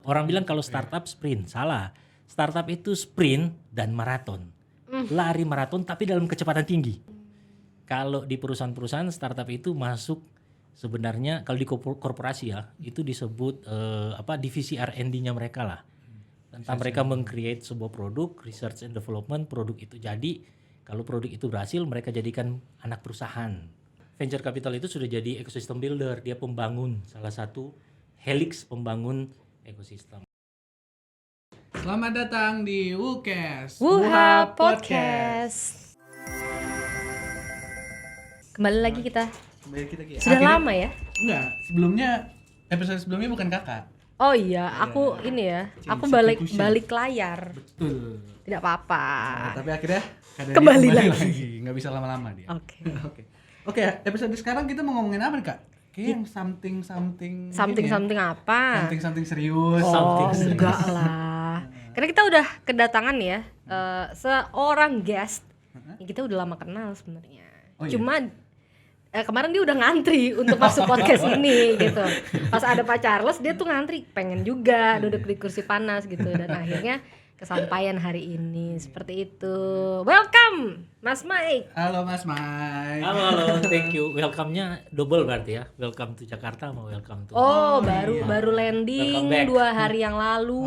Orang bilang kalau startup sprint, salah. Startup itu sprint dan maraton. Lari maraton tapi dalam kecepatan tinggi. Kalau di perusahaan-perusahaan startup itu masuk sebenarnya kalau di korporasi ya, itu disebut divisi R&D-nya mereka lah. Tentang mereka meng-create sebuah produk, research and development, produk itu jadi, kalau produk itu berhasil mereka jadikan anak perusahaan. Venture capital itu sudah jadi ecosystem builder, dia pembangun, salah satu helix pembangun ekosistem. Selamat datang di WUCast, Wuha Podcast. Kembali lagi kita. Sudah lama ya? Enggak, episode sebelumnya bukan kakak. Oh iya, aku ini ya. Aku balik layar. Betul. Tidak apa-apa. Tapi akhirnya Kembali lagi. Nggak bisa lama-lama dia. Oke. Oke, episode sekarang kita mau ngomongin apa nih kak? Kayak yang something apa? Something serius. Enggak lah. Karena kita udah kedatangan ya seorang guest yang kita udah lama kenal sebenarnya. Oh, iya? Cuma kemarin dia udah ngantri untuk masuk podcast ini gitu. Pas ada Pak Charles dia tuh ngantri pengen juga duduk di kursi panas gitu, dan akhirnya kesampaian hari ini seperti itu. Welcome Mas Mike. Halo Mas Mike. Halo, thank you. Welcome-nya double berarti ya. Welcome to Jakarta sama welcome to. Baru landing 2 hari yang lalu.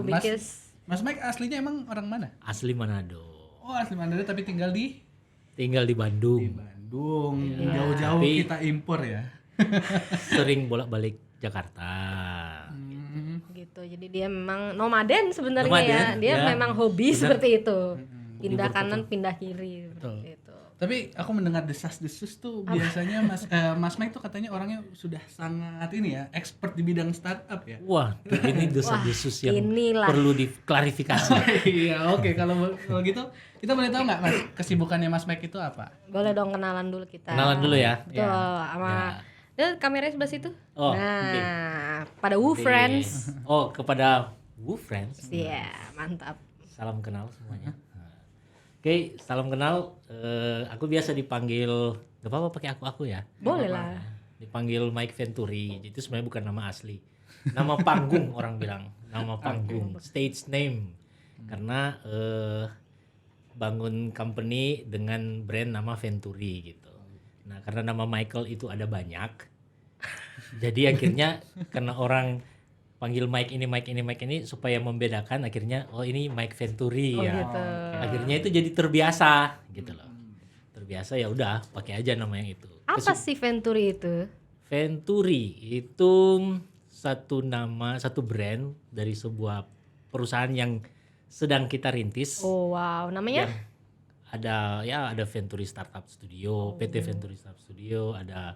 Because Mas Mike aslinya emang orang mana? Asli Manado. Oh, asli Manado tapi tinggal di Bandung. Di Bandung. Jauh-jauh Tapi- kita impor ya. Sering bolak-balik Jakarta. gitu. Jadi dia memang nomaden sebenarnya Nomaden, ya. Dia ya. memang hobi Benar. seperti itu. Pindah Betul. kanan, pindah kiri seperti itu. Tapi aku mendengar desas-desus tuh biasanya Mas Mike tuh katanya orangnya sudah sangat ini ya, expert di bidang startup ya. Wah, ini desas-desus yang inilah. perlu diklarifikasi. Iya, oke. Kalau gitu kita boleh tahu nggak Mas kesibukannya Mas Mike itu apa? Boleh dong kenalan dulu kita. Kenalan dulu ya. Betul, sama kameranya sebelah situ. Oh, nah, pada Wu Friends. Oh, kepada Wu Friends. Iya, mantap. Salam kenal semuanya. Oke, salam kenal. Aku biasa dipanggil, gak apa-apa pakai aku ya. Boleh lah. Dipanggil Mike Venturi. Itu sebenarnya bukan nama asli. Nama panggung orang bilang. Nama panggung, stage name. Karena bangun company dengan brand nama Venturi gitu. Nah, karena nama Michael itu ada banyak. Jadi akhirnya karena orang panggil Mike ini supaya membedakan, akhirnya ini Mike Venturi ya. Gitu. Akhirnya itu jadi terbiasa gitu loh. Terbiasa ya udah pakai aja nama yang itu. Apa sih Venturi itu? Venturi itu satu brand dari sebuah perusahaan yang sedang kita rintis. Oh wow, namanya? Ada Venturi Startup Studio, PT Venturi Startup Studio, ada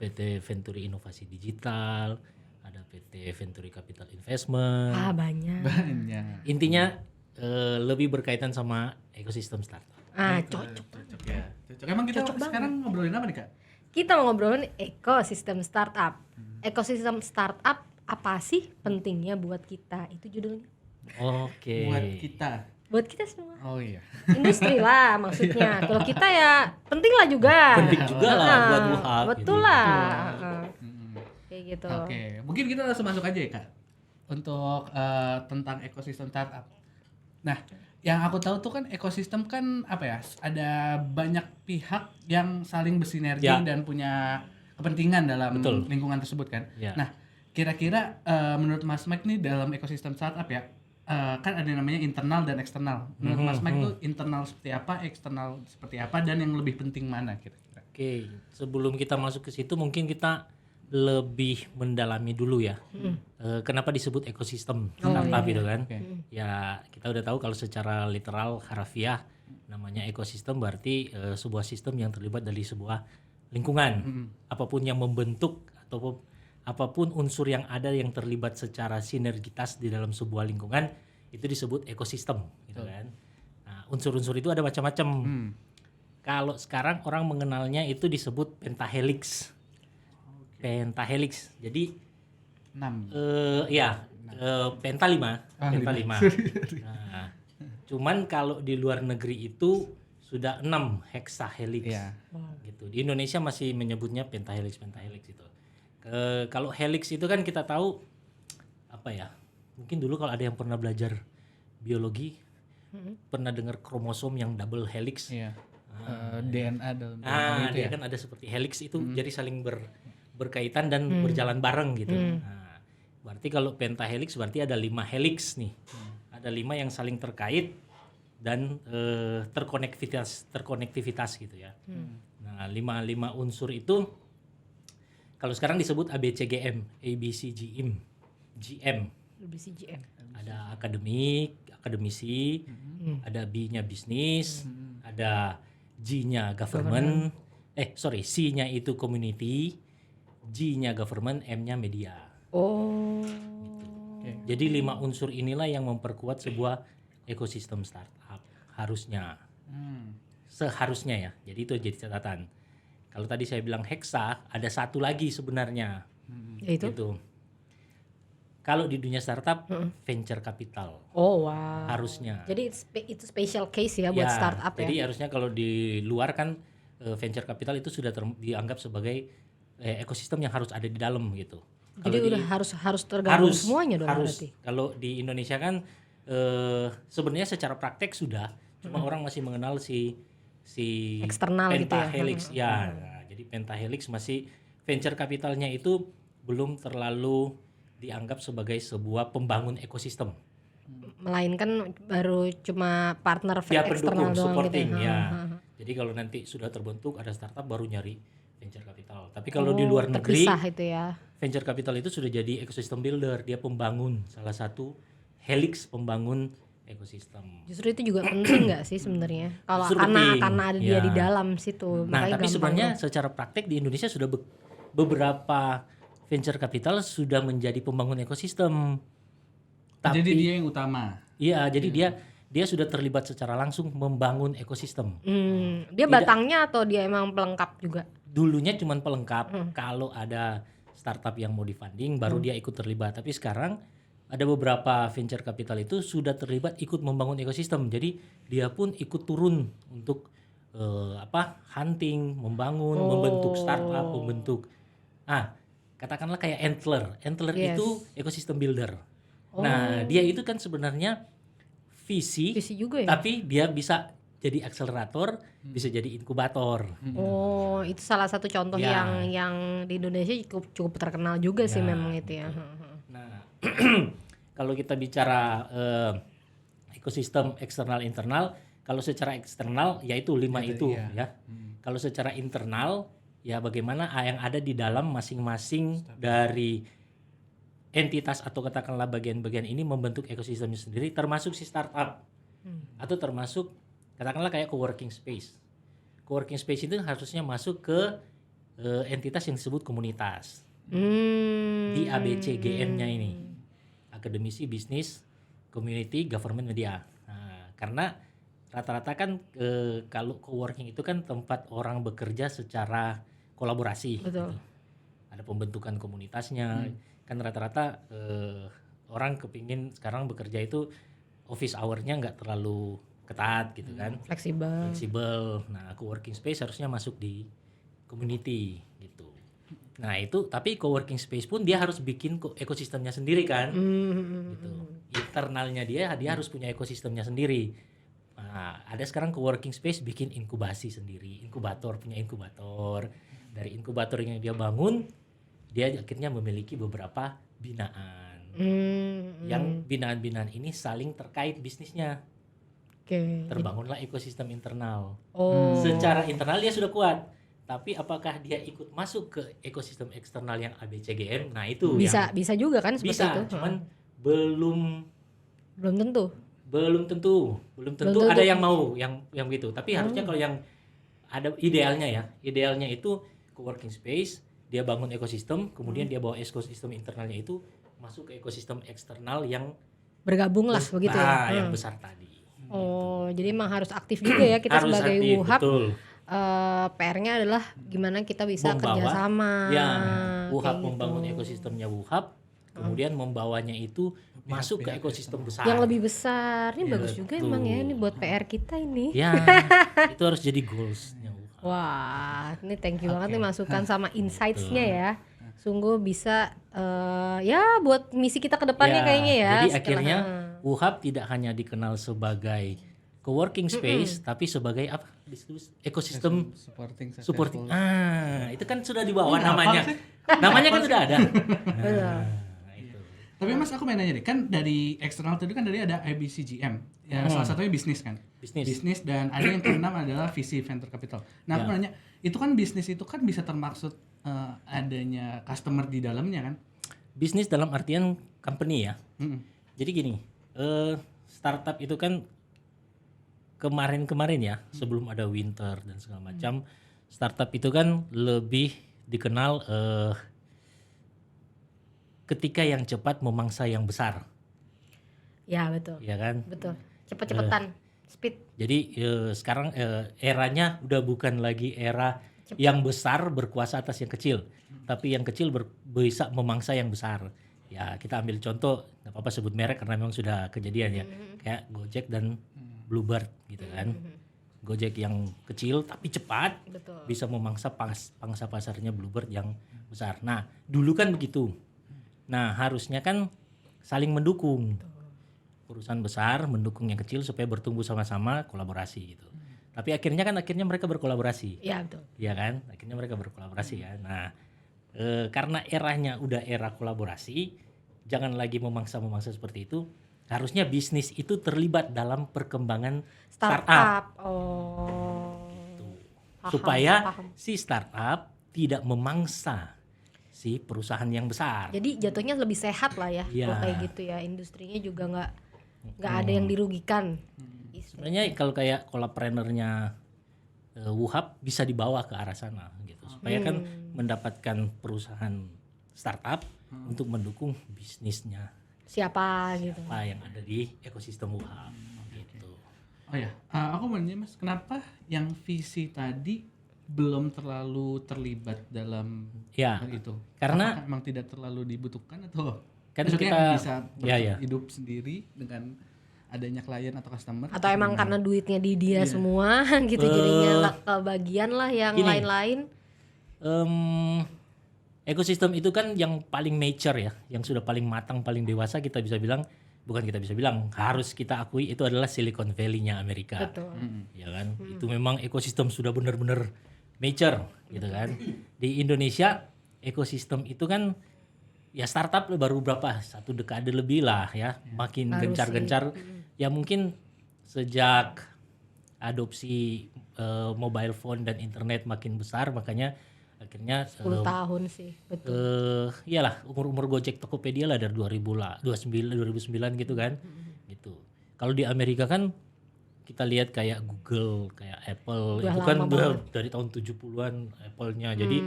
PT Venturi Inovasi Digital, ada PT Venturi Capital Investment. Banyak. Banyak. Intinya lebih berkaitan sama ekosistem startup. Cocok. Cocok ya. Cocok. Emang kita sekarang ngobrolin apa nih kak? Kita mau ngobrolin ekosistem startup. Ekosistem startup apa sih pentingnya buat kita? Itu judulnya. Oke. Buat kita semua. Oh iya. Industri lah maksudnya. Kalau kita ya penting lah juga. Penting juga lah buat Wuha. Betul gitu. lah. Kayak gitu. Oke, mungkin kita langsung masuk aja ya kak untuk tentang ekosistem startup. Nah, yang aku tahu tuh kan ekosistem kan apa ya? Ada banyak pihak yang saling bersinergi dan punya kepentingan dalam lingkungan tersebut kan. Ya. Nah, kira-kira menurut Mas Mike nih dalam ekosistem startup ya, kan ada namanya internal dan eksternal. Menurut Mas Mike tuh internal seperti apa, eksternal seperti apa, dan yang lebih penting mana kira-kira? Oke, sebelum kita masuk ke situ mungkin kita lebih mendalami dulu ya. Kenapa disebut ekosistem startup gitu kan? Ya kita udah tahu kalau secara literal harafiah namanya ekosistem berarti sebuah sistem yang terlibat dari sebuah lingkungan. Apapun yang membentuk atau apapun unsur yang ada yang terlibat secara sinergitas di dalam sebuah lingkungan itu disebut ekosistem gitu kan. Nah, unsur-unsur itu ada macam-macam. Kalau sekarang orang mengenalnya itu disebut pentahelix. Pentahelix. Jadi 6. penta 5. Nah, cuman kalau di luar negeri itu sudah 6 hexahelix. Gitu. Di Indonesia masih menyebutnya pentahelix itu. Kalau helix itu kan kita tahu apa ya? Mungkin dulu kalau ada yang pernah belajar biologi, pernah dengar kromosom yang double helix. Iya. DNA dalam Dia kan ada seperti helix itu, jadi saling berkaitan dan berjalan bareng gitu. Nah, berarti kalau pentahelix berarti ada 5 helix nih. Ada 5 yang saling terkait dan terkonektivitas gitu ya. Nah, 5 unsur itu kalau sekarang disebut ABCGM, GM. BCGM. Ada akademik, akademisi, ada B-nya bisnis, ada G-nya government, C-nya itu community, G-nya government, M-nya media. Oh. Jadi 5 unsur inilah yang memperkuat sebuah ekosistem startup harusnya. Seharusnya ya. Jadi itu jadi catatan. Kalau tadi saya bilang heksa, ada satu lagi sebenarnya. Yaitu? Gitu. Kalau di dunia startup, venture capital. Oh wow. Harusnya. Jadi itu special case ya buat startup ya. Jadi harusnya kalau di luar kan venture capital itu sudah dianggap sebagai ekosistem yang harus ada di dalam gitu. Jadi udah harus tergabung semuanya dong berarti. Kalau di Indonesia kan sebenarnya secara praktek sudah, cuma orang masih mengenal si eksternal pentahelix gitu ya. Nah, jadi pentahelix masih venture capitalnya itu belum terlalu dianggap sebagai sebuah pembangun ekosistem. Melainkan baru cuma partner Ya, eksternal pendukung, doang supporting gitu. ya. Jadi kalau nanti sudah terbentuk ada startup baru nyari venture capital. Tapi kalau di luar negeri terpisah itu ya. venture capital itu sudah jadi ecosystem builder, dia pembangun, salah satu helix pembangun ekosistem. Justru itu juga penting nggak sih sebenarnya? Kalau Justru karena penting, ada dia ya. di dalam situ. Nah, makanya tapi gampang sebenarnya tuh. secara praktek di Indonesia sudah beberapa venture capital sudah menjadi pembangun ekosistem. Jadi dia yang utama. Iya, jadi dia sudah terlibat secara langsung membangun ekosistem. Dia batangnya atau dia emang pelengkap juga? Dulunya cuma pelengkap, kalau ada startup yang mau di-funding baru dia ikut terlibat. Tapi sekarang ada beberapa venture capital itu sudah terlibat ikut membangun ekosistem. Jadi dia pun ikut turun untuk hunting, membangun, membentuk startup, membentuk katakanlah kayak Antler. Antler itu ekosistem builder. Nah, dia itu kan sebenarnya visi juga ya. Tapi dia bisa jadi akselerator, bisa jadi inkubator. Oh, itu salah satu contoh yang di Indonesia cukup terkenal juga sih memang itu ya. Nah, kalau kita bicara ekosistem eksternal internal, kalau secara eksternal yaitu 5 itu ya. Kalau secara internal ya bagaimana yang ada di dalam masing-masing dari entitas atau katakanlah bagian-bagian ini membentuk ekosistemnya sendiri, termasuk si startup atau termasuk katakanlah kayak coworking space. Coworking space itu harusnya masuk ke entitas yang disebut komunitas. Di ABCGM-nya ini, akademisi, bisnis, community, government, media. Nah, karena rata-rata kan kalau coworking itu kan tempat orang bekerja secara kolaborasi. Betul. Gitu. Ada pembentukan komunitasnya. Kan rata-rata orang kepingin sekarang bekerja itu office hour-nya nggak terlalu ketat gitu kan. Fleksibel. Nah, coworking space harusnya masuk di community gitu. Nah, itu tapi coworking space pun dia harus bikin ekosistemnya sendiri kan. Gitu. Internalnya dia harus punya ekosistemnya sendiri. Nah, ada sekarang coworking space bikin inkubasi sendiri, punya inkubator. Dari inkubator yang dia bangun, dia akhirnya memiliki beberapa binaan. Yang binaan-binaan ini saling terkait bisnisnya. Terbangunlah ekosistem internal. Secara internal dia sudah kuat, tapi apakah dia ikut masuk ke ekosistem eksternal yang ABCGM? Nah, itu bisa juga kan seperti itu. Cuman belum tentu. Belum tentu ada yang mau yang begitu. Tapi harusnya kalau yang ada idealnya itu coworking space, dia bangun ekosistem, kemudian dia bawa ekosistem internalnya itu masuk ke ekosistem eksternal yang bergabung lah begitu ya. Yang besar tadi. Jadi emang harus aktif juga ya kita sebagai WUHAP. PR-nya adalah gimana kita bisa kerjasama. WUHAP membangun ekosistemnya WUHAP, kemudian membawanya itu masuk ke ekosistem besar. Yang lebih besar. Ini bagus juga emang ya, ini buat PR kita ini. Ya, itu harus jadi goals-nya WUHAP. Wah, ini thank you banget nih masukan sama insights-nya ya. sungguh bisa ya buat misi kita ke depannya kayaknya ya. Jadi akhirnya WUHAP tidak hanya dikenal sebagai co-working space, tapi sebagai apa? Ekosistem supporting supporting. Itu kan sudah dibawa namanya. Namanya kan sudah ada. Itu. Tapi Mas, aku mau nanya deh, kan dari eksternal tadi kan dari ada IBCGM, ya salah satunya bisnis kan, bisnis dan ada yang keenam adalah VC venture capital. Nah aku nanya, itu kan bisnis itu kan bisa termaksud adanya customer di dalamnya kan? Bisnis dalam artian company ya. Jadi gini, startup itu kan kemarin ya, sebelum ada winter dan segala macam, startup itu kan lebih dikenal ketika yang cepat memangsa yang besar. Ya betul. Ya kan? Betul. Cepet-cepetan, speed. Jadi sekarang eranya udah bukan lagi era yang besar berkuasa atas yang kecil, tapi yang kecil bisa memangsa yang besar. Ya kita ambil contoh, nggak apa-apa sebut merek karena memang sudah kejadian ya, kayak Gojek dan Bluebird gitu kan. Gojek yang kecil tapi cepat, Betul. bisa memangsa pangsa pasarnya Bluebird yang besar. Nah dulu kan begitu. Nah harusnya kan saling mendukung. Perusahaan besar mendukung yang kecil supaya bertumbuh sama-sama, kolaborasi gitu. Tapi akhirnya mereka berkolaborasi. Iya betul. Iya kan? Akhirnya mereka berkolaborasi kan. Nah, karena eranya udah era kolaborasi, jangan lagi memangsa-memangsa seperti itu. Harusnya bisnis itu terlibat dalam perkembangan startup. Supaya si startup tidak memangsa si perusahaan yang besar. Jadi jatuhnya lebih sehat lah ya, kalau kayak gitu ya. Industrinya juga nggak ada yang dirugikan. Sebenarnya kalau kayak kolaprenernya WUHAP bisa dibawa ke arah sana gitu, supaya kan mendapatkan perusahaan startup untuk mendukung bisnisnya Siapa gitu. apa yang ada di ekosistem WUHAP gitu. Oh ya, aku mau nanya Mas, kenapa yang VC tadi belum terlalu terlibat dalam itu? Karena apakah memang tidak terlalu dibutuhkan atau kan maksudnya kita bisa hidup sendiri dengan adanya klien atau customer? Atau emang karena duitnya di dia semua gitu, jadinya nggak kebagian lah yang lain-lain. Ekosistem itu kan yang paling mature ya, yang sudah paling matang, paling dewasa, harus kita akui itu adalah Silicon Valley-nya Amerika. Betul. Ya kan? Itu memang ekosistem sudah benar-benar mature gitu kan. Di Indonesia ekosistem itu kan ya startup baru berapa, 1 dekade lebih lah ya, makin gencar-gencar. Ya mungkin sejak adopsi mobile phone dan internet makin besar, makanya akhirnya 10 tahun sih, betul. Iyalah umur Gojek Tokopedia lah dari 2009 gitu kan. Gitu. Kalau di Amerika kan kita lihat kayak Google, kayak Apple, Udah itu kan lama dari tahun 70-an Apple-nya. Jadi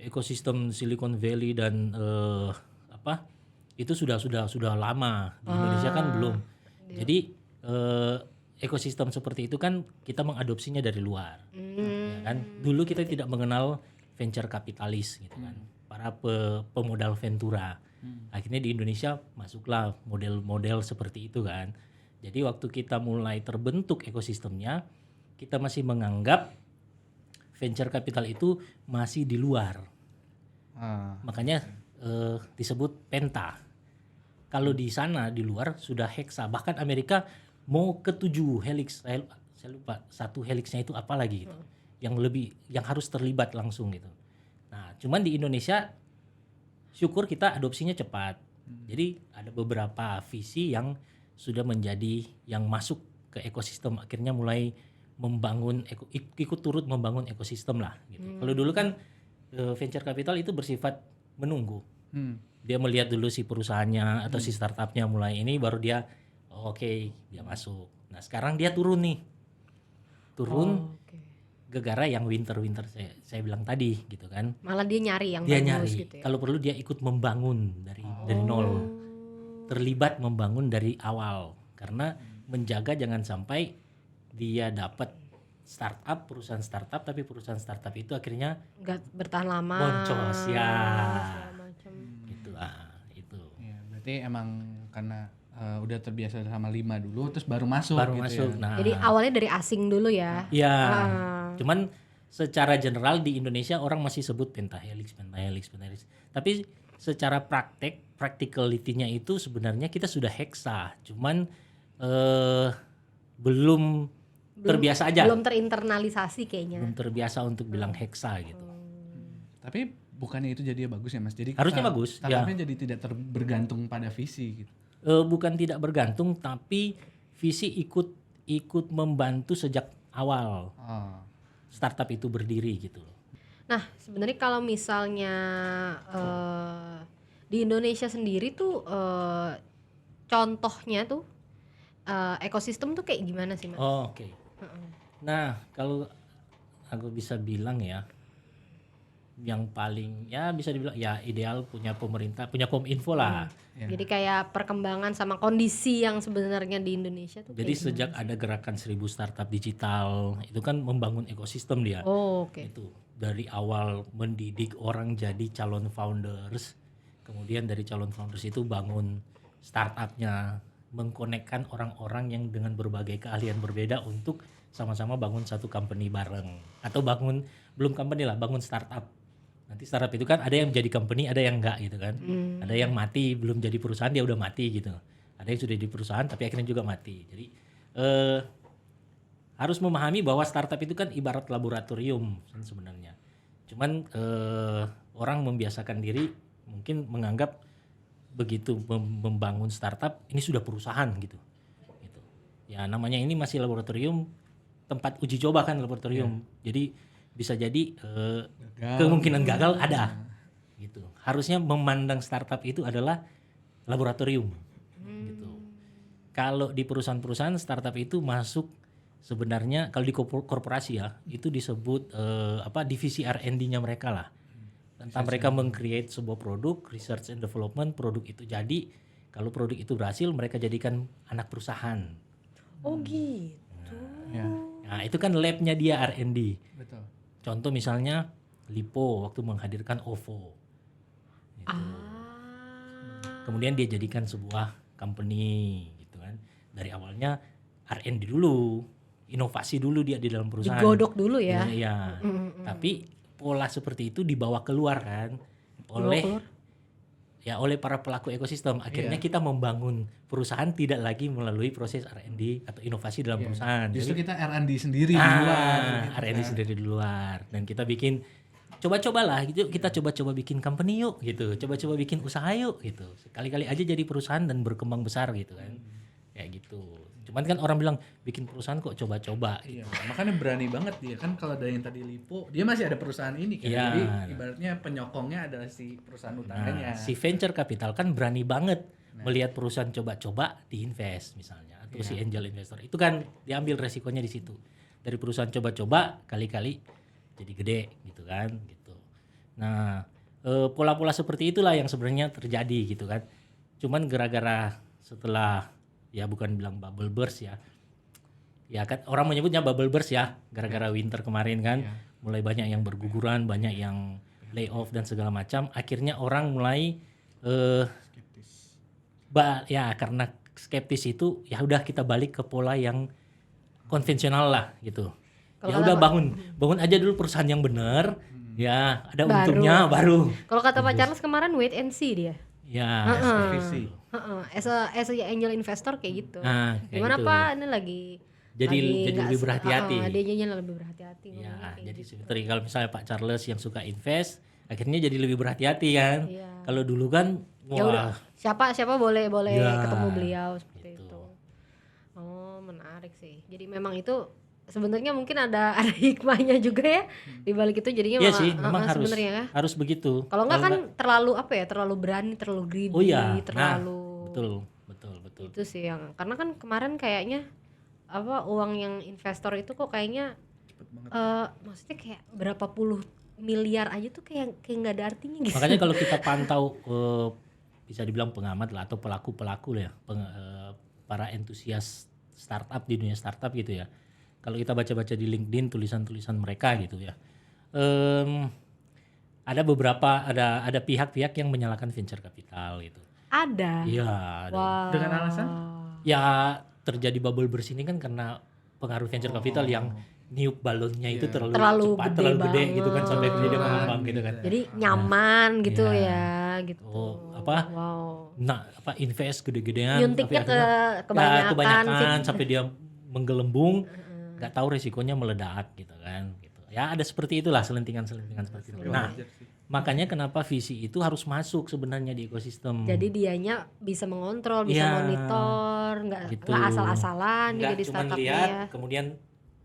ekosistem Silicon Valley dan itu sudah lama. Di Indonesia kan belum. Jadi ekosistem seperti itu kan kita mengadopsinya dari luar. Ya kan? Dulu kita tidak mengenal venture kapitalis gitu kan. Para pemodal ventura. Akhirnya di Indonesia masuklah model-model seperti itu kan. Jadi waktu kita mulai terbentuk ekosistemnya, kita masih menganggap venture capital itu masih di luar. Makanya disebut penta. Kalau di sana di luar sudah heksa, bahkan Amerika mau ke 7 helix, saya lupa 1 helixnya itu apa lagi gitu, yang harus terlibat langsung gitu. Nah cuman di Indonesia syukur kita adopsinya cepat. Jadi ada beberapa visi yang sudah menjadi yang masuk ke ekosistem, akhirnya mulai membangun ikut turut membangun ekosistem lah gitu. Kalau dulu kan venture capital itu bersifat menunggu. Dia melihat dulu si perusahaannya atau si startupnya mulai ini, baru dia dia masuk. Nah sekarang dia turun gegara yang winter saya bilang tadi gitu kan. Malah dia nyari yang bagus gitu ya. Kalau perlu dia ikut membangun dari nol. Terlibat membangun dari awal, karena menjaga jangan sampai dia dapat perusahaan startup tapi perusahaan startup itu akhirnya nggak bertahan lama, boncos ya gitu itu ya, berarti emang karena udah terbiasa sama 5 dulu terus baru masuk ya. Ya. Nah, jadi awalnya dari asing dulu ya. Cuman secara general di Indonesia orang masih sebut pentahelix. Tapi secara practicality-nya itu sebenarnya kita sudah heksa, cuman belum terbiasa aja. Belum terinternalisasi kayaknya. Belum terbiasa untuk bilang heksa gitu. Tapi bukannya itu jadi bagus ya Mas? Jadi Harusnya bagus, startupnya jadi tidak bergantung pada visi gitu. Bukan tidak bergantung, tapi visi ikut membantu sejak awal startup itu berdiri gitu. Nah, sebenarnya kalau misalnya di Indonesia sendiri tuh contohnya tuh ekosistem tuh kayak gimana sih, Mas? Oh, oke. Nah, kalau aku bisa bilang ya, yang paling ya bisa dibilang ya ideal punya pemerintah, punya Kominfo lah. Jadi kayak perkembangan sama kondisi yang sebenarnya di Indonesia tuh. Jadi sejak ada gerakan 1000 startup digital itu kan membangun ekosistem dia. Oh, oke. Itu dari awal mendidik orang jadi calon founders, kemudian dari calon founders itu bangun startupnya, mengkonekkan orang-orang yang dengan berbagai keahlian berbeda untuk sama-sama bangun satu company bareng, atau bangun startup. Nanti startup itu kan ada yang jadi company, ada yang enggak gitu kan. Ada yang mati belum jadi perusahaan dia udah mati gitu. Ada yang sudah jadi perusahaan tapi akhirnya juga mati. Jadi harus memahami bahwa startup itu kan ibarat laboratorium sebenarnya. Cuman orang membiasakan diri mungkin menganggap begitu membangun startup ini sudah perusahaan gitu. Ya namanya ini masih laboratorium, tempat uji coba kan laboratorium. Jadi bisa jadi kemungkinan gagal ada gitu. Harusnya memandang startup itu adalah laboratorium gitu. Kalau di perusahaan-perusahaan startup itu masuk sebenarnya kalau di korporasi ya itu disebut divisi R&D-nya mereka lah. Tentang mereka meng-create sebuah produk, research and development, produk itu jadi, kalau produk itu berhasil mereka jadikan anak perusahaan. Oh gitu. Nah, itu kan lab-nya dia R&D. Betul. Contoh misalnya Lipo waktu menghadirkan OVO. Gitu. Kemudian dia jadikan sebuah company gitu kan. Dari awalnya R&D dulu, inovasi dulu dia di dalam perusahaan. Digodok dulu ya. Iya. Tapi pola seperti itu dibawa keluar kan oleh para pelaku ekosistem. Akhirnya kita membangun perusahaan tidak lagi melalui proses R&D atau inovasi dalam perusahaan. Justru kita R&D sendiri di luar. R&D sendiri di luar. Dan kita bikin coba-cobalah gitu. Kita coba-coba bikin company yuk gitu. Coba-coba bikin usaha yuk gitu. Sekali-kali aja jadi perusahaan dan berkembang besar gitu kan. Kayak gitu. Cuman kan orang bilang bikin perusahaan kok coba-coba. Iya, makanya berani banget dia kan. Kalau dari yang tadi Lipo, dia masih ada perusahaan ini kan. Jadi ibaratnya penyokongnya adalah si perusahaan utamanya. Si venture capital kan berani banget melihat perusahaan coba-coba diinvest misalnya, atau si angel investor. Itu kan diambil resikonya di situ. Dari perusahaan coba-coba kali-kali jadi gede gitu kan gitu. Nah, pola-pola seperti itulah yang sebenarnya terjadi gitu kan. Cuman gara-gara setelah ya bukan bilang bubble burst ya kan orang menyebutnya bubble burst ya gara-gara winter kemarin kan mulai banyak yang berguguran, banyak yang layoff dan segala macam. Akhirnya orang mulai Skeptis. Karena skeptis itu ya udah kita balik ke pola yang konvensional lah gitu. Ya udah bangun aja dulu perusahaan yang benar ya ada untungnya baru. Kalau kata Pak Charles kemarin wait and see dia. Ya, visi. As a angel investor kayak gitu. Nah, kayak Gimana gitu. Pak? Ini lagi jadi lebih berhati-hati. Dia lebih berhati-hati. Ya, jadi seperti kalau misalnya Pak Charles yang suka invest, akhirnya jadi lebih berhati-hati kan. Iya. Kalau dulu kan wah, siapa boleh ketemu beliau seperti gitu. itu. Oh, menarik sih. Jadi memang itu sebenarnya mungkin ada hikmahnya juga ya di balik itu jadinya iya sih, memang harus begitu. Kalau enggak kan terlalu berani, terlalu greedy, terlalu betul. Itu sih yang karena kan kemarin kayaknya uang yang investor itu kok kayaknya maksudnya kayak berapa puluh miliar aja tuh kayak nggak ada artinya gitu. Makanya kalau kita pantau bisa dibilang pengamat lah atau pelaku lah ya, para entusias startup di dunia startup gitu ya. Kalau kita baca-baca di LinkedIn tulisan-tulisan mereka gitu ya, ada pihak-pihak yang menyalahkan venture capital gitu. Ada. Iya. Wow. Dengan alasan? Ya terjadi bubble burst ini kan karena pengaruh venture capital yang niup balonnya itu terlalu cepat, gede terlalu gede gitu kan, banget. sampai dia mengembang gitu kan. Jadi nyaman gitu Iya. ya gitu. Wow. Nah, invest gede-gedean Nyuntiknya tapi akhirnya kebanyakan sampai dia menggelembung, nggak tahu resikonya meledak gitu kan. Gitu. Ya ada seperti itulah selentingan-selentingan seperti itu. Nah, makanya kenapa visi itu harus masuk sebenarnya di ekosistem. Jadi dianya bisa mengontrol, bisa Iya, monitor, nggak gitu. asal-asalan dia Nggak jadi cuma startupnya lihat ya. kemudian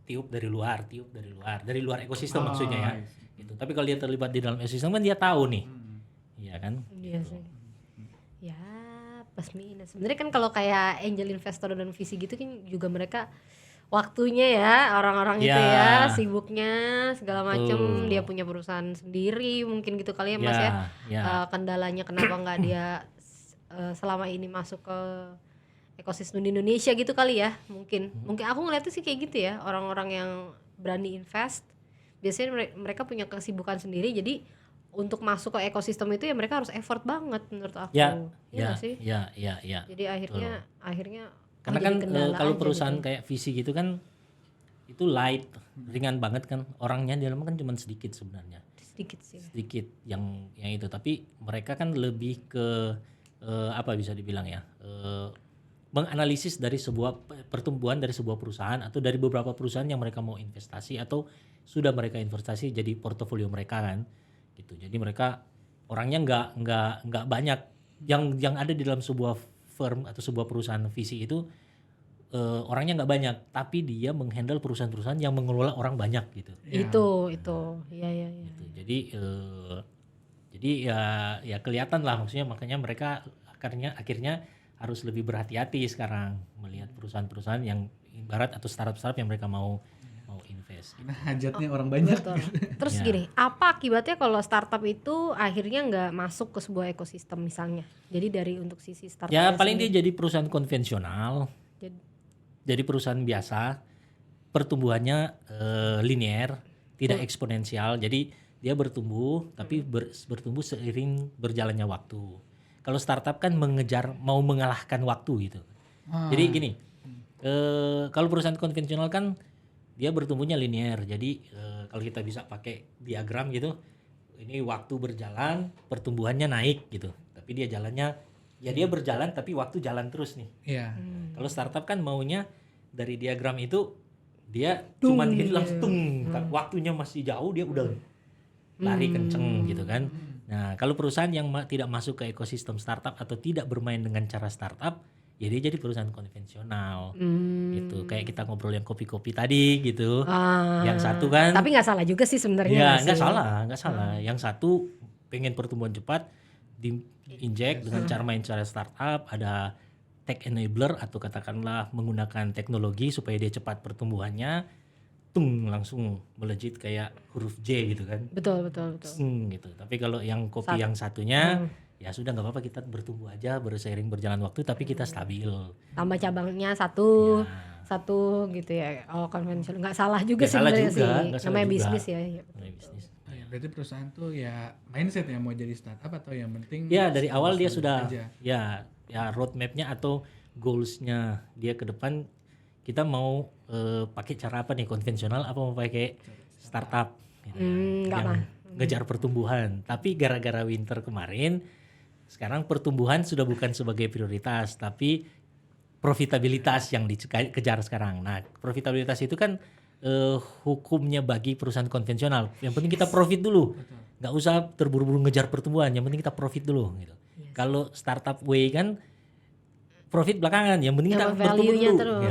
tiup dari luar ekosistem maksudnya ya. Gitu. Tapi kalau dia terlibat di dalam ekosistem kan dia tahu nih. Iya kan? Iya sih. Ya, plus minus. Sebenarnya kan kalau kayak angel investor dan visi gitu kan juga mereka waktunya ya orang-orang itu ya sibuknya segala macem, dia punya perusahaan sendiri mungkin gitu kali ya Mas ya. Kendalanya kenapa nggak dia selama ini masuk ke ekosistem di Indonesia gitu kali ya, mungkin aku ngeliatnya sih kayak gitu ya, orang-orang yang berani invest biasanya mereka punya kesibukan sendiri, jadi untuk masuk ke ekosistem itu ya mereka harus effort banget menurut aku. Iya sih. Iya. Jadi akhirnya karena kan kalau aja perusahaan gitu. kayak visi gitu kan itu light, ringan banget kan, orangnya di dalam kan cuma sedikit sebenarnya. Sedikit yang itu, tapi mereka kan lebih ke apa bisa dibilang ya, menganalisis dari sebuah pertumbuhan dari sebuah perusahaan atau dari beberapa perusahaan yang mereka mau investasi atau sudah mereka investasi jadi portofolio mereka kan gitu. Jadi mereka orangnya nggak banyak yang ada di dalam sebuah firm atau sebuah perusahaan visi itu, orangnya nggak banyak, tapi dia menghandle perusahaan-perusahaan yang mengelola orang banyak gitu. Itu ya. Gitu. Jadi ya kelihatan lah maksudnya, makanya mereka akhirnya harus lebih berhati-hati sekarang melihat perusahaan-perusahaan yang ibarat atau startup yang mereka mau invest. Karena hajatnya orang banyak. Betul. Terus gini, apa akibatnya kalau startup itu akhirnya nggak masuk ke sebuah ekosistem misalnya? Jadi dari untuk sisi startup ya paling dia jadi perusahaan konvensional, jadi perusahaan biasa, pertumbuhannya linear, tidak eksponensial. Jadi dia bertumbuh tapi bertumbuh seiring berjalannya waktu. Kalau startup kan mau mengalahkan waktu gitu. Jadi gini, kalau perusahaan konvensional kan dia bertumbuhnya linear. Jadi kalau kita bisa pakai diagram gitu, ini waktu berjalan, pertumbuhannya naik gitu. Tapi dia jalannya, ya dia berjalan tapi waktu jalan terus nih. Iya. Kalau startup kan maunya dari diagram itu dia cuma gini langsung, waktunya masih jauh dia udah lari kenceng gitu kan. Nah, kalau perusahaan yang tidak masuk ke ekosistem startup atau tidak bermain dengan cara startup, ya dia jadi perusahaan konvensional gitu. Kayak kita ngobrol yang kopi-kopi tadi gitu. Yang satu kan, tapi nggak salah juga sih sebenarnya. Ya nggak salah. Yang satu pengen pertumbuhan cepat, diinjek dengan main cara startup, ada tech enabler atau katakanlah menggunakan teknologi supaya dia cepat pertumbuhannya, langsung melejit kayak huruf J gitu kan. Betul. Gitu. Tapi kalau yang kopi yang satunya, ya sudah nggak apa-apa, kita bertumbuh aja berseiring berjalan waktu tapi kita stabil. Tambah cabangnya satu gitu ya. Oh, konvensional nggak salah juga sebenarnya sih. Namanya bisnis ya. Namanya bisnis. Berarti perusahaan tuh ya mindset ya mau jadi startup atau yang penting. Ya dari awal dia sudah aja. ya roadmapnya atau goalsnya dia ke depan, kita mau pakai cara apa nih, konvensional apa mau pakai startup gitu yang ngejar pertumbuhan. Tapi gara-gara winter kemarin, sekarang pertumbuhan sudah bukan sebagai prioritas tapi profitabilitas yang dikejar sekarang. Nah, profitabilitas itu kan hukumnya bagi perusahaan konvensional. Yang penting kita profit dulu. Nggak usah terburu-buru ngejar pertumbuhan, yang penting kita profit dulu gitu. Kalau startup way kan profit belakangan, yang penting kita bertumbuh dulu. Terus.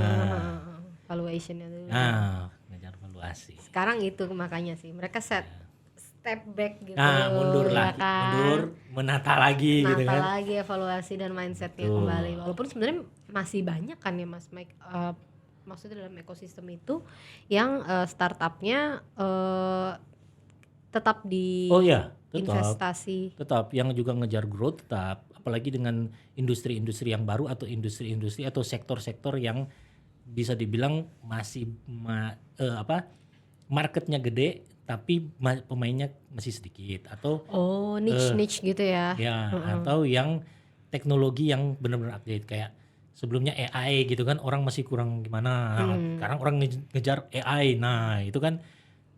Valuationnya dulu. Nah, ngejar valuasi. Sekarang itu makanya sih mereka step back gitu. Nah, mundur ya lagi, kan? mundur, menata lagi gitu kan. Lagi evaluasi dan mindsetnya kembali. Walaupun sebenarnya masih banyak kan ya Mas Mike, maksudnya dalam ekosistem itu yang startupnya tetap di investasi. Tetap yang juga ngejar growth tetap, apalagi dengan industri-industri yang baru atau industri-industri atau sektor-sektor yang bisa dibilang masih marketnya gede tapi pemainnya masih sedikit, atau niche gitu ya. Ya, atau yang teknologi yang benar-benar update kayak sebelumnya AI gitu kan orang masih kurang gimana. Nah, sekarang orang ngejar AI. Nah, itu kan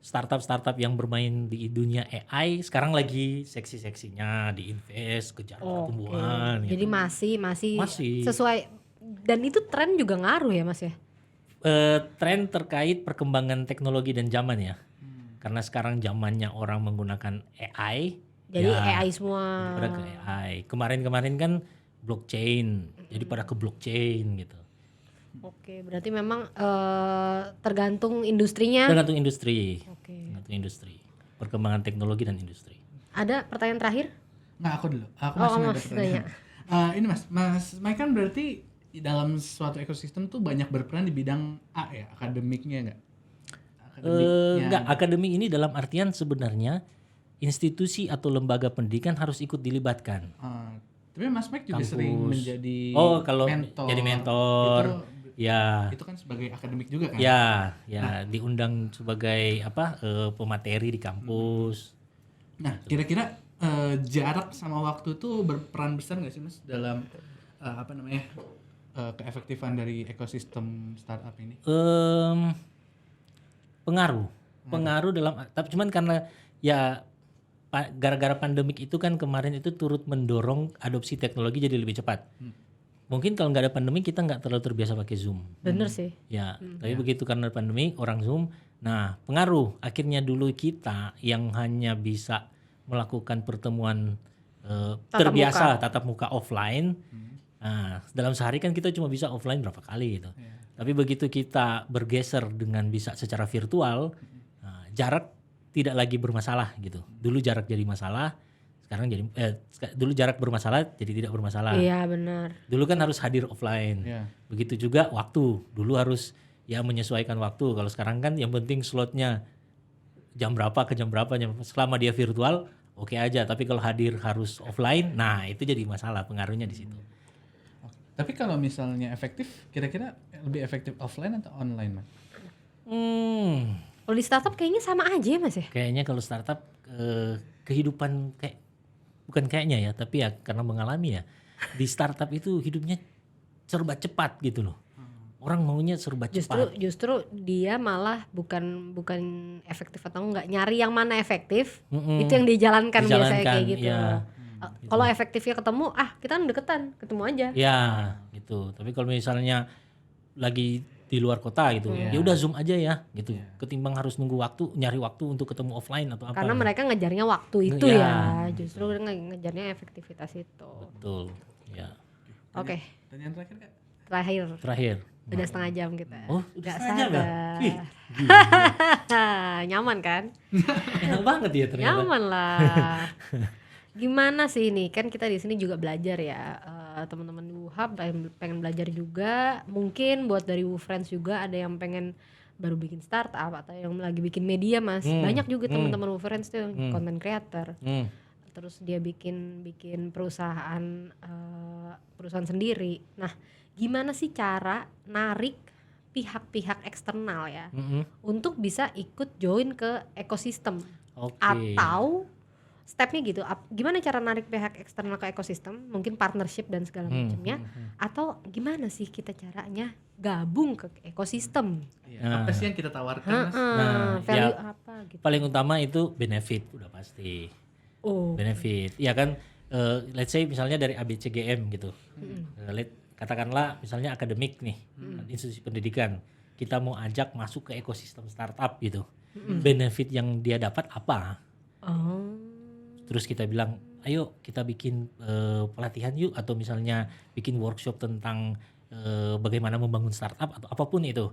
startup yang bermain di dunia AI sekarang lagi seksi-seksinya diinvest kejar pertumbuhan. Jadi masih Masih. sesuai, dan itu tren juga ngaruh ya Mas ya. Tren terkait perkembangan teknologi dan zaman ya. Karena sekarang zamannya orang menggunakan AI. Jadi ya, AI semua. pada ke AI. Kemarin kan blockchain. Jadi pada ke blockchain gitu. Oke, berarti memang tergantung industrinya. Tergantung industri. Oke. Tergantung industri. Perkembangan teknologi dan industri. Ada pertanyaan terakhir? Nggak, aku dulu. Aku Oh, masih Mas ada pertanyaan. Ini Mas Mike kan berarti di dalam suatu ekosistem tuh banyak berperan di bidang A ya, akademiknya nggak? Enggak, akademik ini dalam artian sebenarnya institusi atau lembaga pendidikan harus ikut dilibatkan. Tapi Mas Mike juga sering menjadi kalau mentor. jadi mentor, Itu kan sebagai akademik juga kan? ya diundang sebagai pemateri di kampus. Nah, kira-kira jarak sama waktu tuh berperan besar nggak sih Mas dalam keefektifan dari ekosistem startup ini? Pengaruh dalam, tapi cuman karena ya gara-gara pandemik itu kan kemarin itu turut mendorong adopsi teknologi jadi lebih cepat. Mungkin kalau nggak ada pandemi kita nggak terlalu terbiasa pakai Zoom. Bener sih. Ya, tapi begitu karena pandemi orang Zoom. Nah, pengaruh. Akhirnya dulu kita yang hanya bisa melakukan pertemuan terbiasa tatap muka offline. Nah, dalam sehari kan kita cuma bisa offline berapa kali gitu. Tapi begitu kita bergeser dengan bisa secara virtual, jarak tidak lagi bermasalah gitu. Dulu jarak jadi masalah, sekarang jadi dulu jarak bermasalah jadi tidak bermasalah. Iya benar. Dulu kan harus hadir offline. Begitu juga waktu. Dulu harus ya menyesuaikan waktu. Kalau sekarang kan yang penting slotnya jam berapa ke jam berapa. Selama dia virtual oke aja. Tapi kalau hadir harus offline, nah itu jadi masalah, pengaruhnya di situ. Tapi kalau misalnya efektif, kira-kira lebih efektif offline atau online, Mas? Kalau di startup kayaknya sama aja ya Mas ya? Kayaknya kalau startup kehidupan bukan kayaknya ya, tapi ya karena mengalami ya, di startup itu hidupnya serba cepat gitu loh. Orang maunya serba cepat. Justru dia malah bukan efektif atau enggak, nyari yang mana efektif, itu yang dijalankan biasanya kayak gitu. Ya, kalau efektifnya ketemu, kita kan deketan, ketemu aja. Ya, gitu. Tapi kalau misalnya lagi di luar kota gitu, ya udah Zoom aja ya, gitu. Ketimbang harus nunggu waktu, nyari waktu untuk ketemu offline atau apa. Karena mereka ngejarnya waktu itu ya, justru ngejarnya efektivitas itu. Betul, ya. Oke. Pertanyaan terakhir Kak? Terakhir. Udah setengah jam kita. Oh, udah setengah jam ya? Nyaman kan? Enak banget ya ternyata. Nyaman lah. Gimana sih ini? Kan kita di sini juga belajar ya. Teman-teman di WuHub pengen belajar juga. Mungkin buat dari WuFriends juga ada yang pengen baru bikin startup atau yang lagi bikin media, Mas. Banyak juga teman-teman WuFriends tuh content creator. Terus dia bikin perusahaan sendiri. Nah, gimana sih cara narik pihak-pihak eksternal ya untuk bisa ikut join ke ekosistem? Atau stepnya gitu, gimana cara narik pihak eksternal ke ekosistem, mungkin partnership dan segala macamnya, atau gimana sih kita caranya gabung ke ekosistem? Apa sih yang kita tawarkan, Mas? Value apa gitu? Paling utama itu benefit, udah pasti. Benefit, ya kan, let's say misalnya dari ABCGM gitu, katakanlah misalnya akademik nih, institusi pendidikan, kita mau ajak masuk ke ekosistem startup gitu, benefit yang dia dapat apa? Terus kita bilang, ayo kita bikin pelatihan yuk, atau misalnya bikin workshop tentang bagaimana membangun startup atau apapun itu.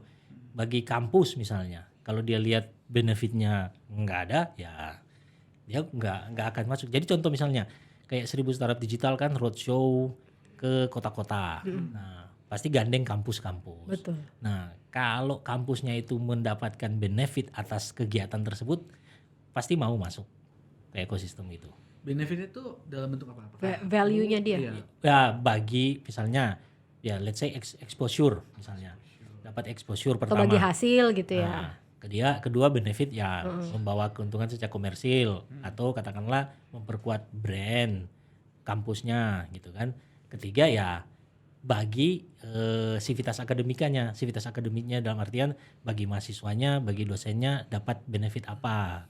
Bagi kampus misalnya, kalau dia lihat benefitnya nggak ada, ya dia nggak akan masuk. Jadi contoh misalnya kayak 1000 Startup Digital kan roadshow ke kota-kota. Nah, pasti gandeng kampus-kampus. Betul. Nah, kalau kampusnya itu mendapatkan benefit atas kegiatan tersebut, pasti mau masuk ke ekosistem itu. Benefit itu dalam bentuk apa? Value-nya dia. Ya, bagi misalnya ya let's say exposure misalnya. Dapat exposure pertama. Atau bagi hasil gitu ya. Nah, kedua benefit ya membawa keuntungan secara komersil atau katakanlah memperkuat brand kampusnya gitu kan. Ketiga ya bagi sivitas akademikanya. Sivitas akademiknya dalam artian bagi mahasiswanya, bagi dosennya dapat benefit apa.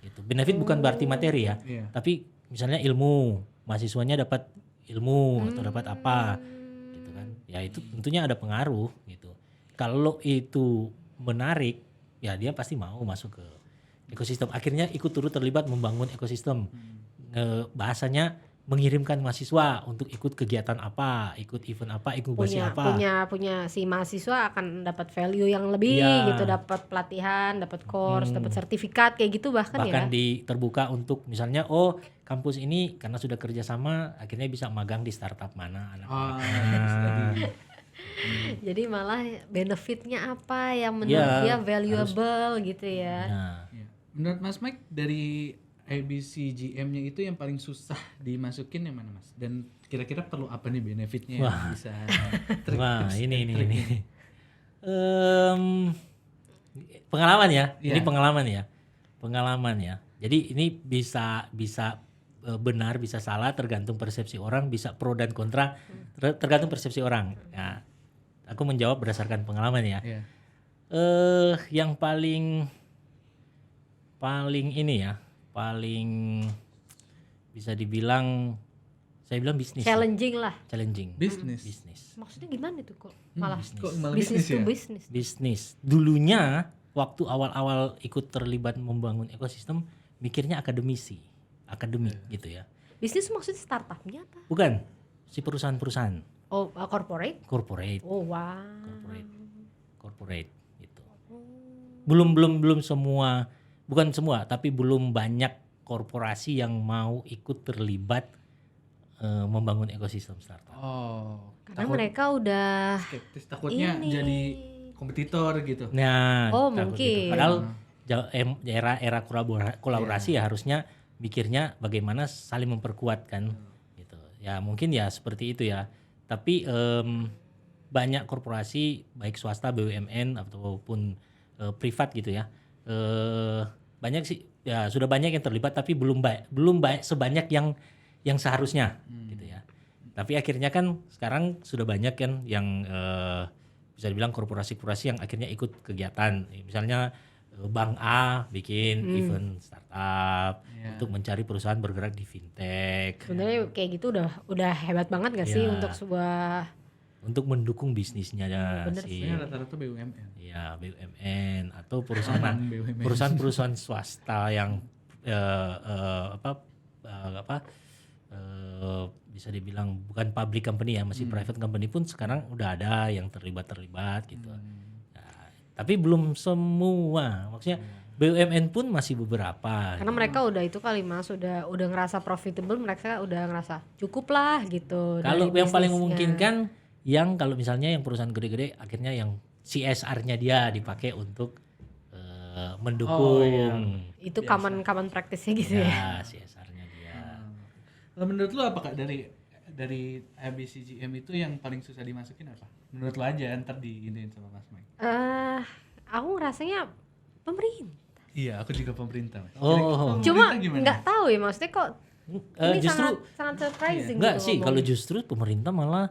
Gitu. Benefit bukan berarti materi ya, Iya. tapi misalnya ilmu, mahasiswanya dapat ilmu atau dapat apa, gitu kan? Ya itu tentunya ada pengaruh gitu. Kalau itu menarik, ya dia pasti mau masuk ke ekosistem. Akhirnya ikut turut terlibat membangun ekosistem. Bahasanya mengirimkan mahasiswa untuk ikut kegiatan apa, ikut event apa, inkubasi apa. punya si mahasiswa akan dapat value yang lebih Iya. gitu, dapat pelatihan, dapat course, dapat sertifikat kayak gitu bahkan ya. Terbuka untuk misalnya kampus ini karena sudah kerjasama akhirnya bisa magang di startup mana anak-anak. Jadi malah benefitnya apa yang menurut dia valuable gitu ya. Nah, Iya. Menurut Mas Mike dari ABCGM-nya itu yang paling susah dimasukin yang mana Mas? Dan kira-kira perlu apa nih benefitnya yang bisa wah ini. Pengalaman ya. Iya. Ini pengalaman ya. Jadi ini bisa benar bisa salah tergantung persepsi orang, bisa pro dan kontra tergantung persepsi orang. Nah, aku menjawab berdasarkan pengalaman ya. Iya. Yang paling ini ya, paling bisa dibilang saya bilang bisnis. Challenging lah. Challenging. Bisnis. Maksudnya gimana tuh kok? Malah Kok malah bisnis bisnis to ya? bisnis. Bisnis. Dulunya waktu awal-awal ikut terlibat membangun ekosistem mikirnya akademik gitu ya. Bisnis maksudnya startupnya apa? Bukan. Si perusahaan-perusahaan Oh, corporate? corporate Oh, wow. corporate gitu. Belum semua, bukan semua, tapi belum banyak korporasi yang mau ikut terlibat membangun ekosistem startup. Oh, Karena mereka udah skeptis takutnya ini. jadi kompetitor gitu. Nah, Oh, takut mungkin. gitu. Padahal era kolaborasi ya harusnya mikirnya bagaimana saling memperkuatkan gitu. Ya mungkin ya seperti itu ya. Tapi banyak korporasi baik swasta, BUMN ataupun privat gitu ya. Banyak sih ya sudah banyak yang terlibat tapi belum baik sebanyak yang seharusnya gitu ya. Tapi akhirnya kan sekarang sudah banyak kan yang bisa dibilang korporasi-korporasi yang akhirnya ikut kegiatan. Misalnya Bank A bikin event startup untuk mencari perusahaan bergerak di fintech. sebenarnya kayak gitu udah hebat banget gak sih Iya. untuk sebuah Untuk mendukung bisnisnya bener si Sebenarnya rata-rata BUMN. ya BUMN atau Aman BUMN. perusahaan swasta yang bisa dibilang bukan public company ya, masih private company pun sekarang udah ada yang terlibat gitu. Nah, tapi belum semua, maksudnya BUMN pun masih beberapa. karena mereka udah itu kali Mas udah ngerasa profitable, mereka udah ngerasa cukup lah gitu. Kalau dari yang paling bisnisnya. memungkinkan yang kalau misalnya yang perusahaan gede-gede akhirnya yang CSR-nya dia dipakai untuk mendukung itu common practice-nya gitu ya. ya CSR-nya dia. Kalau menurut lu apa Kak dari ABCGM itu yang paling susah dimasukin apa? Menurut lu aja ntar diindahin sama Mas Mike. Aku rasanya pemerintah. Iya, aku juga pemerintah. Mas. Oh, Cuma Pemerintah gimana? nggak tahu ya maksudnya kok ini justru sangat surprising enggak gitu sih ngomong. kalau justru pemerintah malah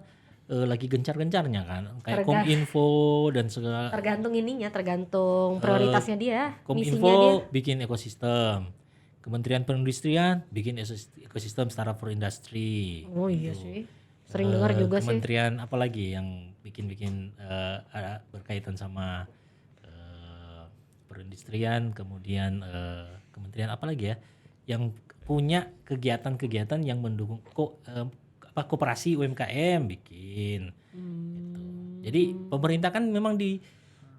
lagi gencar-gencarnya kan kayak Terga- Kominfo dan segala tergantung tergantung prioritasnya dia, misinya dia. Kominfo bikin ekosistem, Kementerian Perindustrian bikin ekosistem startup for industry. Oh iya sih. Sering dengar juga sih. Kementerian apa lagi yang bikin berkaitan sama perindustrian, kemudian kementerian apa lagi ya yang punya kegiatan-kegiatan yang mendukung koperasi UMKM bikin gitu. Jadi pemerintah kan memang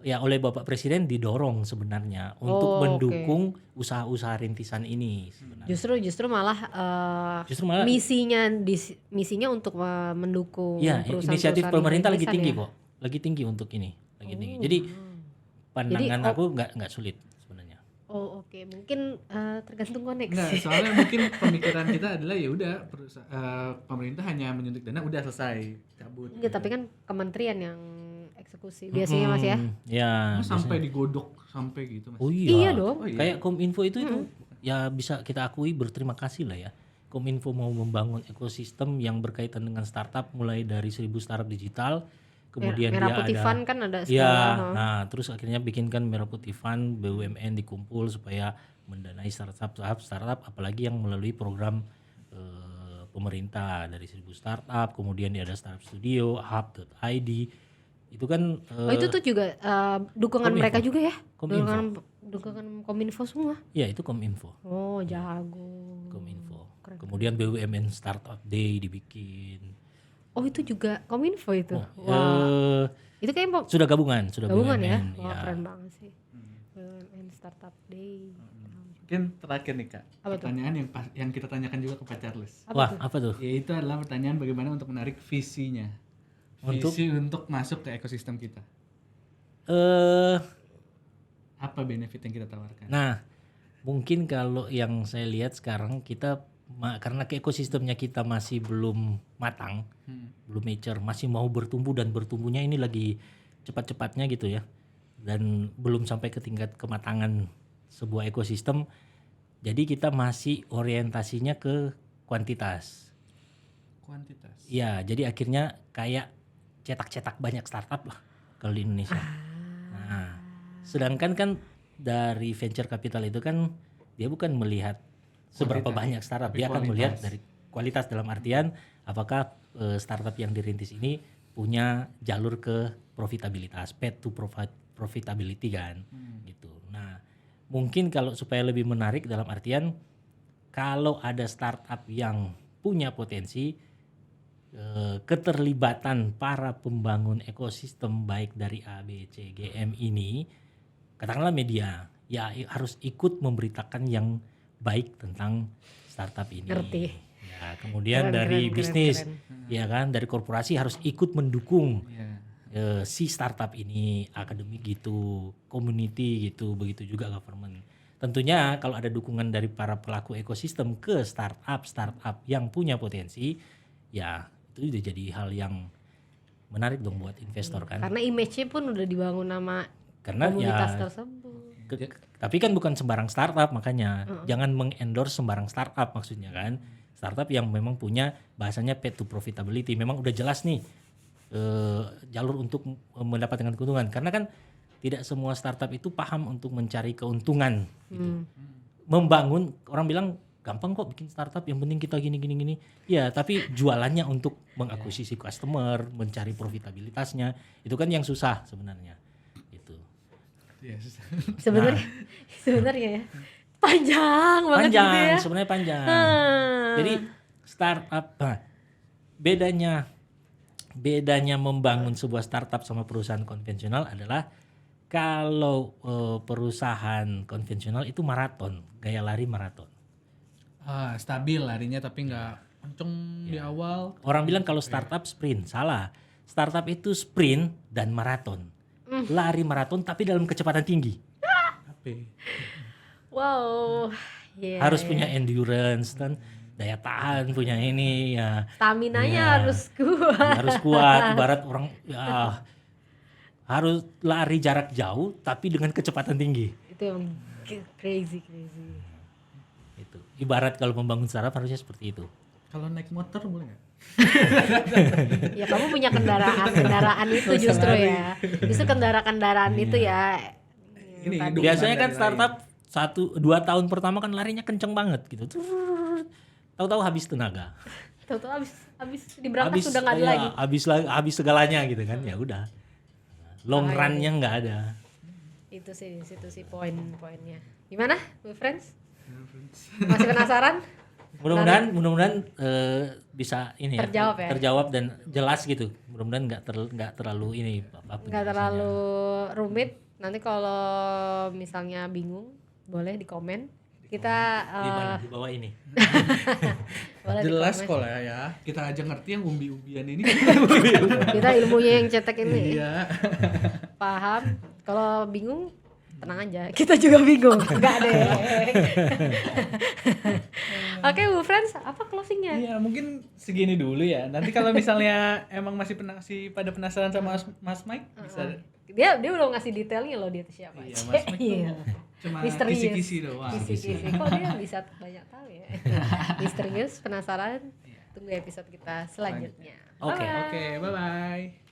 oleh Bapak Presiden didorong sebenarnya untuk mendukung usaha-usaha rintisan ini sebenarnya. Justru malah misinya untuk mendukung Ya, perusahaan-perusahaan inisiatif pemerintah lagi rintisan tinggi ya. kok. Lagi tinggi untuk ini, lagi tinggi. Jadi pandangan aku nggak sulit sebenarnya. Oh oke, mungkin tergantung koneksi. Enggak, soalnya mungkin pemikiran kita adalah ya udah pemerintah hanya menyuntik dana udah selesai cabut. Enggak, tapi kan kementerian yang eksekusi biasanya Mas ya. Ya. Sampai digodok sampai gitu Mas. Oh Iya dong. Kayak Kominfo itu ya bisa kita akui berterima kasih lah ya. Kominfo mau membangun ekosistem yang berkaitan dengan startup mulai dari 1000 startup digital. Kemudian Merah dia Putih ada Fund kan ada ya, sekolah. nah terus akhirnya bikinkan Merah Putih Fund, BUMN dikumpul supaya mendanai startup apalagi yang melalui program pemerintah dari 1000 startup, kemudian dia ada Startup Studio, Hub.id. Itu kan Itu tuh juga dukungan Kominfo. mereka juga ya? Kominfo. Dukungan Kominfo semua. Ya itu Kominfo. Oh, jago. Kominfo. Keren. Kemudian BUMN Startup Day dibikin. Oh, itu juga Kominfo itu. Oh, Wah. Itu kayak sudah gabungan ya. ya. BUMN, Wah, ya. keren banget sih. BUMN Startup Day. Mungkin terakhir nih Kak, Apa tuh? pertanyaan yang kita tanyakan juga ke Pak Charles. Wah, apa tuh? Yaitu adalah pertanyaan bagaimana untuk menarik visinya. Visi untuk masuk ke ekosistem kita. Apa benefit yang kita tawarkan? Nah, mungkin kalau yang saya lihat sekarang kita karena ke ekosistemnya kita masih belum matang, belum mature, masih mau bertumbuh dan bertumbuhnya ini lagi cepat-cepatnya gitu ya. Dan belum sampai ke tingkat kematangan sebuah ekosistem. Jadi kita masih orientasinya ke kuantitas. Kuantitas. Ya, jadi akhirnya kayak cetak-cetak banyak startup lah kalau di Indonesia. Nah, sedangkan kan dari venture capital itu kan dia bukan melihat seberapa banyak startup, dia akan melihat dari kualitas dalam artian apakah startup yang dirintis ini punya jalur ke profitabilitas, path to profitability kan, gitu. Nah, mungkin kalau supaya lebih menarik dalam artian kalau ada startup yang punya potensi, keterlibatan para pembangun ekosistem baik dari A, B, C, G, M ini, katakanlah media, ya harus ikut memberitakan yang baik tentang startup ini. Ngerti. Ya, kemudian dari bisnis, ya kan, dari korporasi harus ikut mendukung si startup ini, akademik gitu, community gitu, begitu juga government. Tentunya kalau ada dukungan dari para pelaku ekosistem ke startup yang punya potensi, ya itu udah jadi hal yang menarik dong buat investor kan. Karena image-nya pun udah dibangun nama komunitas tersebut. Tapi kan bukan sembarang startup, makanya jangan mengendorse sembarang startup maksudnya kan. Startup yang memang punya bahasanya path to profitability, memang udah jelas nih jalur untuk mendapatkan keuntungan. Karena kan tidak semua startup itu paham untuk mencari keuntungan gitu. Membangun, orang bilang gampang kok bikin startup, yang penting kita gini. Ya, tapi jualannya untuk mengakuisisi customer, mencari profitabilitasnya, itu kan yang susah sebenarnya. Gitu. Sebenarnya ya. Panjang banget gitu ya. Sebenarnya panjang. Jadi startup, bedanya membangun sebuah startup sama perusahaan konvensional adalah kalau perusahaan konvensional itu maraton, gaya lari maraton. Stabil larinya tapi nggak kenceng di awal. Orang bilang kalau startup sprint, salah. Startup itu sprint dan maraton. Lari maraton tapi dalam kecepatan tinggi. Wow. Harus punya endurance dan daya tahan, punya ini ya. Staminanya harus kuat. Harus kuat, ibarat orang ya harus lari jarak jauh tapi dengan kecepatan tinggi. Itu yang crazy. Itu. Ibarat kalau membangun startup harusnya seperti itu. Kalau naik motor boleh nggak? Ya kamu punya kendaraan itu justru ya. Justru kendaraan itu ya. Biasanya kan startup 1-2 tahun pertama kan larinya kenceng banget gitu. Tahu-tahu habis tenaga. Tahu-tahu habis diberangkat sudah nggak ada lagi. Habis segalanya gitu kan. Ya udah. Long run-nya nggak ada. Itu sih poin-poinnya. Gimana, Bu Friends? Masih penasaran? Mudah-mudahan bisa ini terjawab dan jelas gitu. Mudah-mudahan nggak terlalu ini nggak terlalu rumit. Nanti kalau misalnya bingung boleh di komen. Kita di bawah ini. Jelas kok lah ya. Kita aja ngerti yang umbi-umbian ini. Kita ilmunya yang cetek ini. Iya. Paham. Kalau bingung tenang aja. Kita juga bingung. Enggak deh. Oke, Bu Friends, apa closingnya? Iya, mungkin segini dulu ya. Nanti kalau misalnya emang masih pada penasaran sama Mas Mike, bisa. Dia udah ngasih detailnya loh dia itu siapa. Iya, Mas Mike tuh cuma Misterius. kisi-kisi doang. Kisi-kisi. Kok dia bisa banyak tahu ya? Misterius, penasaran. Tunggu episode kita selanjutnya. Oke. Oke, bye-bye.